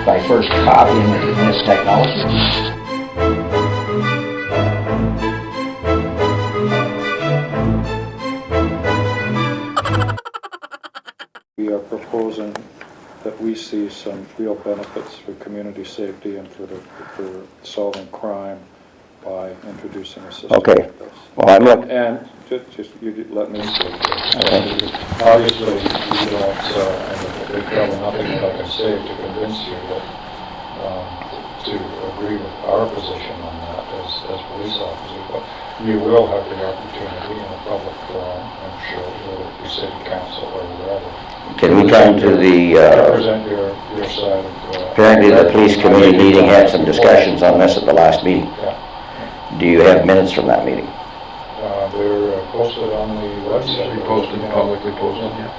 by first copying it in this technology. We are proposing that we see some real benefits for community safety and for solving crime by introducing a system Okay. like this. Well, I'm looking. And just you let me say this. Okay. Obviously, you don't, and there's probably nothing that I can say to convince you that to agree with our position on that as police officers, but you will have the opportunity in a public forum, I'm sure, whether it be city council or wherever. Can we come to the, represent your side of... apparently the police committee meeting had some discussions on this at the last meeting. Yeah. Do you have minutes from that meeting? They're posted on the website. Publicly posted, yeah.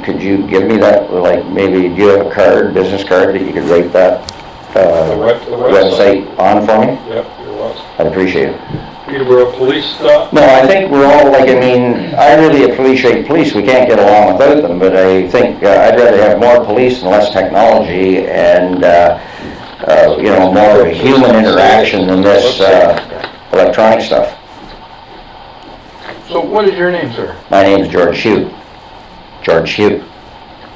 Could you give me that, like, maybe, do you have a card, business card, that you could rate that The website on for me? Yep, there was. I'd appreciate it. Peterborough Police stuff. No, I think we're all, like, I mean, I really appreciate police. We can't get along without them, but I think I'd rather have more police and less technology and, you know, more of a human interaction than this electronic stuff. So what is your name, sir? My name is George Hugh. George Hugh.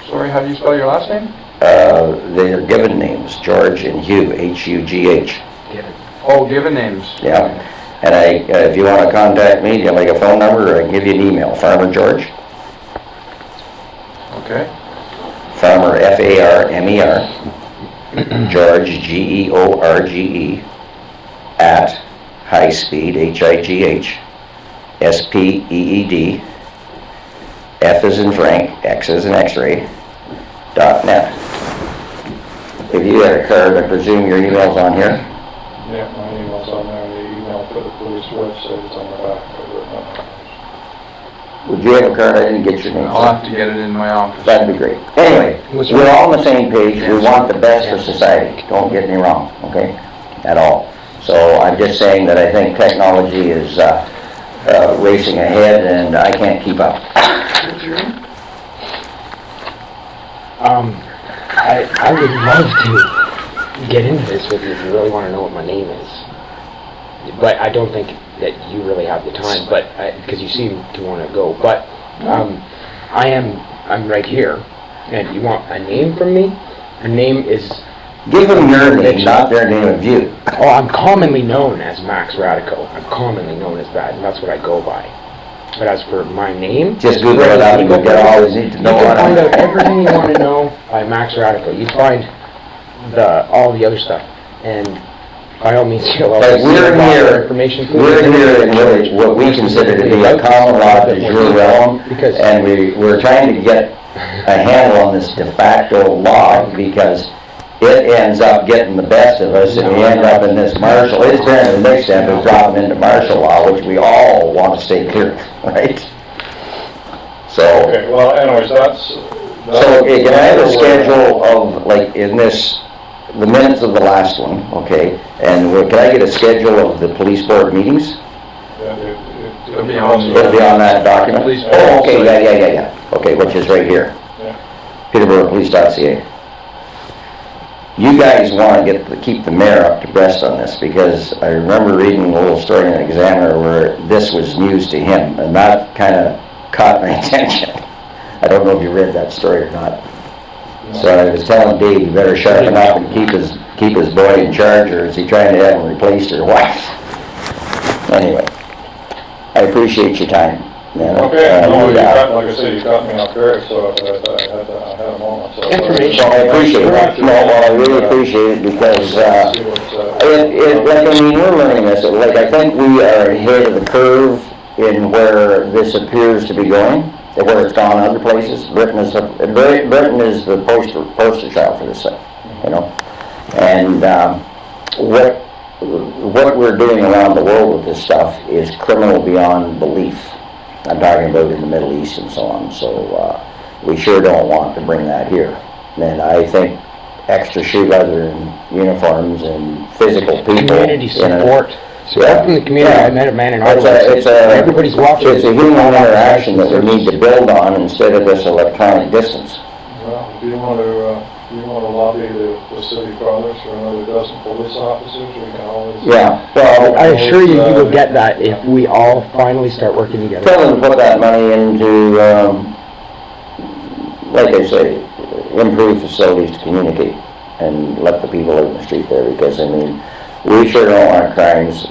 Sorry, how do you spell your last name? They're given names, George and Hugh, H-U-G-H. Oh, given names. Yeah. And if you want to contact me, do you like a phone number, or I can give you an email. Farmer George. Okay. Farmer, F-A-R-M-E-R. George, G-E-O-R-G-E. At High Speed, H-I-G-H. S-P-E-E-D. F as in Frank, X as in X-ray. .net. If you had a card, I presume your email's on here? Yeah, my email's on there, and the email for the police website is on the back. I've written it on. Would you have a card? I didn't get your name. I'll have to get it in my office. That'd be great. Anyway, we're all on the same page. We want the best for society. Don't get me wrong, okay? At all. So I'm just saying that I think technology is racing ahead, and I can't keep up. I would love to get into this with you if you really want to know what my name is. But I don't think that you really have the time, but because you seem to want to go. But I'm right here, and you want a name from me? Her name is... Give them your name, not their name of you. Oh, I'm commonly known as Max Radico. I'm commonly known as that, and that's what I go by. But as for my name... Just Google it out and you'll get all you need to know. You can find out everything you want to know by Max Radico. You find all the other stuff. And by all means, you'll always see a lot of information. We're here in what we consider to be a common law de jure realm, and we're trying to get a handle on this de facto law because it ends up getting the best of us, and we end up in this martial. It's been the next step is dropping into martial law, which we all want to stay clear of, right? So, Okay, well, anyways, so okay, can I have a schedule of, like, in this, the minutes of the last one, okay? And can I get a schedule of the police board meetings? It'll be on It'll be on that document? Police Oh, board okay, yeah. Okay, which is right here. Yeah. PeterboroughPolice.ca. You guys want to keep the mayor up to breast on this, because I remember reading a little story in the Examiner where this was news to him, and that kind of caught my attention. I don't know if you read that story or not. So I was telling Dave, he better sharpen up and keep his boy in charge, or is he trying to have him replaced or what? Anyway, I appreciate your time, man. Okay, no, like I said, you got me off guard, so I had a moment. So Information. Well, I appreciate it. No, well, I really appreciate it because, like, I mean, we're learning this. Like, I think we are ahead of the curve in where this appears to be going, where it's gone other places. Britain is the poster child for this thing, you know. And what we're doing around the world with this stuff is criminal beyond belief. I'm talking about in the Middle East and so on. So we sure don't want to bring that here. And I think extra shoe leather and uniforms and physical people. Community support. Yeah. From the community. Yeah. I met a man in Everybody's watching. It's a human interaction that we need to build on instead of this electronic distance. Well, if you want to you want to lobby the city fathers for another dozen police officers, we can always. Yeah, well, I assure you, you will get that if we all finally start working together. tell them to put that money into, like I say, improve facilities to communicate and let the people in the street there, because, I mean, we sure don't want crimes,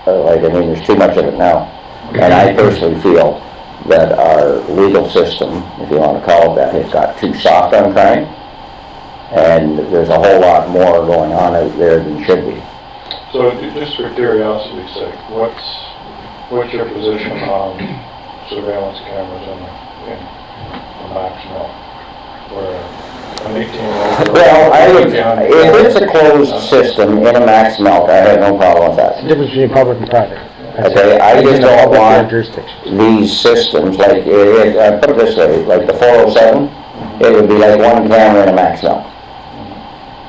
there's too much of it now. And I personally feel that our legal system, if you want to call it that, has got too soft on crime, and there's a whole lot more going on out there than should be. So just for curiosity's sake, what's your position on surveillance cameras in the Max Mill? Where an 18-year-old... Well, I would, if it's a closed system in a max melt, I have no problem with that. The difference between public and private. Okay, I just don't want jurisdiction. these systems, like, I put it this way, like the 407, it would be like one camera in a max melt.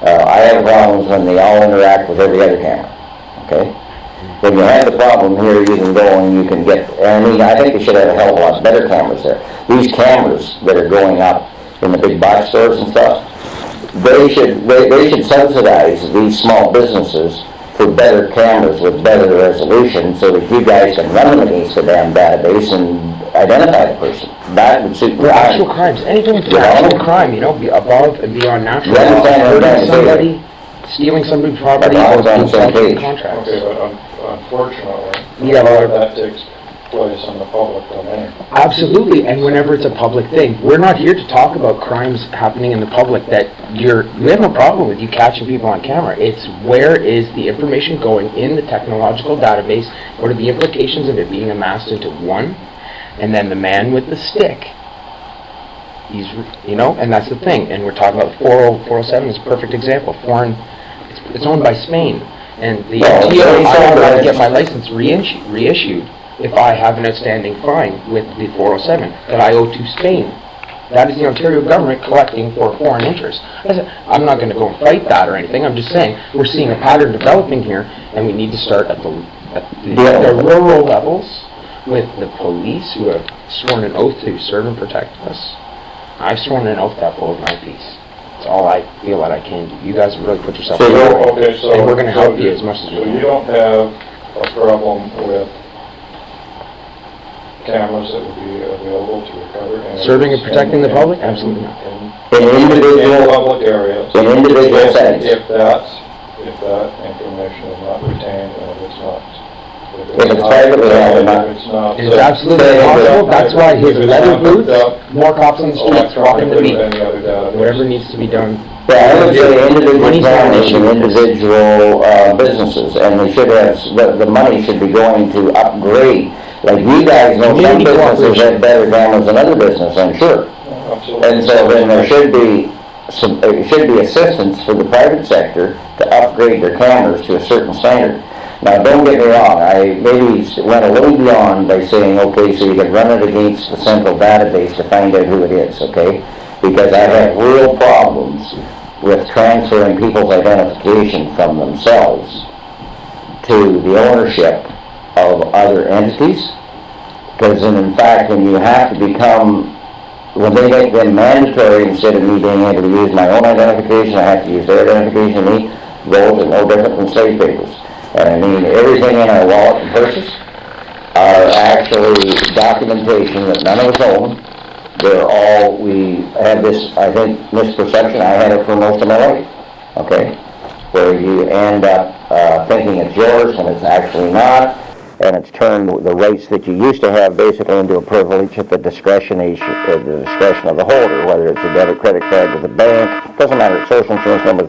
I have problems when they all interact with every other camera, okay? When you have the problem here, you can go and you can get, I mean, I think they should have a hell of a lot better cameras there. These cameras that are going up in the big box stores and stuff, they should subsidize these small businesses for better cameras with better resolution, so that you guys can run them against the damn database and identify the person. That would suit For actual crimes, anything with actual crime, be above and beyond natural Yeah, law, I'm hurting saying. somebody, stealing somebody's property, As long or as I'm on the same breaching page. contracts. Okay, but unfortunately, Yeah, a lot well- of that takes place in the public domain. Absolutely, and whenever it's a public thing, we're not here to talk about crimes happening in the public that we have no problem with you catching people on camera. It's where is the information going in the technological database, what are the implications of it being amassed into one, and then the man with the stick, and that's the thing, and we're talking about 407 is a perfect example. It's owned by Spain, and the MTA, I have to get my license reissued if I have an outstanding fine with the 407 that I owe to Spain. That is the Ontario government collecting for foreign interest. I'm not going to go and fight that or anything. I'm just saying we're seeing a pattern developing here, and we need to start at the rural levels with the police who have sworn an oath to serve and protect us. I've sworn an oath to uphold my peace. That's all I feel that I can do. You guys have really put yourself So, forward, Okay, so... and we're going to help you as much as we So can. you don't have a problem with cameras that would be available to recover images Serving and protecting the public? Absolutely not. In In individual, public areas. in individual settings. If that information is not retained and if it's not... If it's privately held or not. If it's not... It's absolutely possible. That's why his leather boots, more cops on the streets, walking the beat. Whatever needs to be done. Yeah, I would say individual Money's not an families issue and with this. individual businesses, and they should have, the money should be going to upgrade. Like you guys know, some Community businesses cooperation. have better cameras than other businesses, I'm sure. Absolutely. And so then there should be assistance for the private sector to upgrade their cameras to a certain standard. Now, don't get me wrong, I maybe went a little beyond by saying, okay, so you could run it against the central database to find out who it is, okay? Because I have real problems with transferring people's identification from themselves to the ownership of other entities. Because in fact, when you have to when they make them mandatory, instead of me being able to use my own identification, I have to use their identification. Those are no different than slave papers. And I mean, everything in our wallet and purses are actually documentation that none of us own. We have this, I think, misperception. I had it for most of my life, okay? Where you end up thinking it's yours and it's actually not, and it's turned the rights that you used to have basically into a privilege at the discretion of the holder, whether it's a debit credit card with a bank, doesn't matter, social insurance number,